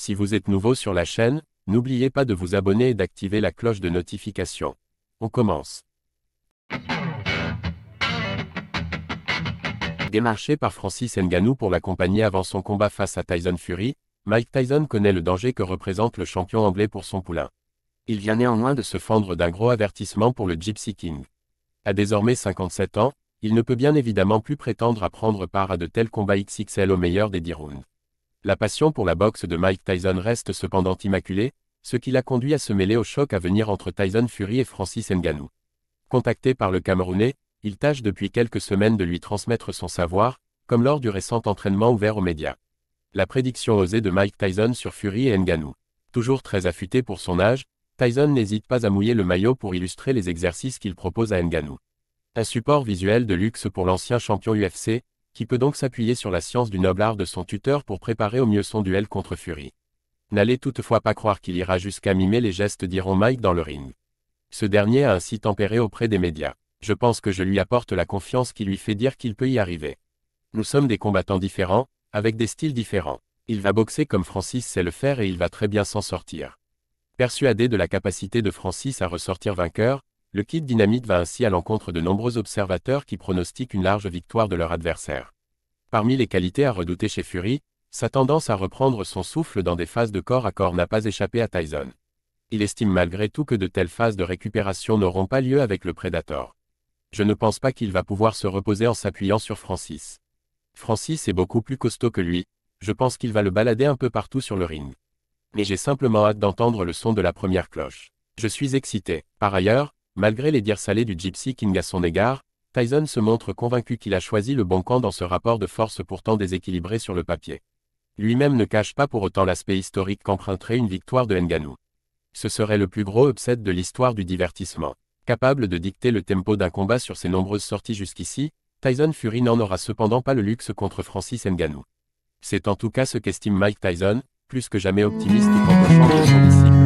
Si vous êtes nouveau sur la chaîne, n'oubliez pas de vous abonner et d'activer la cloche de notification. On commence. Démarché par Francis Ngannou pour l'accompagner avant son combat face à Tyson Fury, Mike Tyson connaît le danger que représente le champion anglais pour son poulain. Il vient néanmoins de se fendre d'un gros avertissement pour le Gypsy King. À désormais 57 ans, il ne peut bien évidemment plus prétendre à prendre part à de tels combats XXL au meilleur des 10 rounds. La passion pour la boxe de Mike Tyson reste cependant immaculée, ce qui l'a conduit à se mêler au choc à venir entre Tyson Fury et Francis Ngannou. Contacté par le Camerounais, il tâche depuis quelques semaines de lui transmettre son savoir, comme lors du récent entraînement ouvert aux médias. La prédiction osée de Mike Tyson sur Fury et Ngannou. Toujours très affûté pour son âge, Tyson n'hésite pas à mouiller le maillot pour illustrer les exercices qu'il propose à Ngannou. Un support visuel de luxe pour l'ancien champion UFC, qui peut donc s'appuyer sur la science du noble art de son tuteur pour préparer au mieux son duel contre Fury. N'allez toutefois pas croire qu'il ira jusqu'à mimer les gestes d'Iron Mike dans le ring. Ce dernier a ainsi tempéré auprès des médias. Je pense que je lui apporte la confiance qui lui fait dire qu'il peut y arriver. Nous sommes des combattants différents, avec des styles différents. Il va boxer comme Francis sait le faire et il va très bien s'en sortir. Persuadé de la capacité de Francis à ressortir vainqueur, le Kid Dynamite va ainsi à l'encontre de nombreux observateurs qui pronostiquent une large victoire de leur adversaire. Parmi les qualités à redouter chez Fury, sa tendance à reprendre son souffle dans des phases de corps à corps n'a pas échappé à Tyson. Il estime malgré tout que de telles phases de récupération n'auront pas lieu avec le Predator. Je ne pense pas qu'il va pouvoir se reposer en s'appuyant sur Francis. Francis est beaucoup plus costaud que lui, je pense qu'il va le balader un peu partout sur le ring. Mais j'ai simplement hâte d'entendre le son de la première cloche. Je suis excité. Par ailleurs, malgré les dires salés du Gypsy King à son égard, Tyson se montre convaincu qu'il a choisi le bon camp dans ce rapport de force pourtant déséquilibré sur le papier. Lui-même ne cache pas pour autant l'aspect historique qu'emprunterait une victoire de Ngannou. Ce serait le plus gros upset de l'histoire du divertissement. Capable de dicter le tempo d'un combat sur ses nombreuses sorties jusqu'ici, Tyson Fury n'en aura cependant pas le luxe contre Francis Ngannou. C'est en tout cas ce qu'estime Mike Tyson, plus que jamais optimiste quant au champ de son disciple.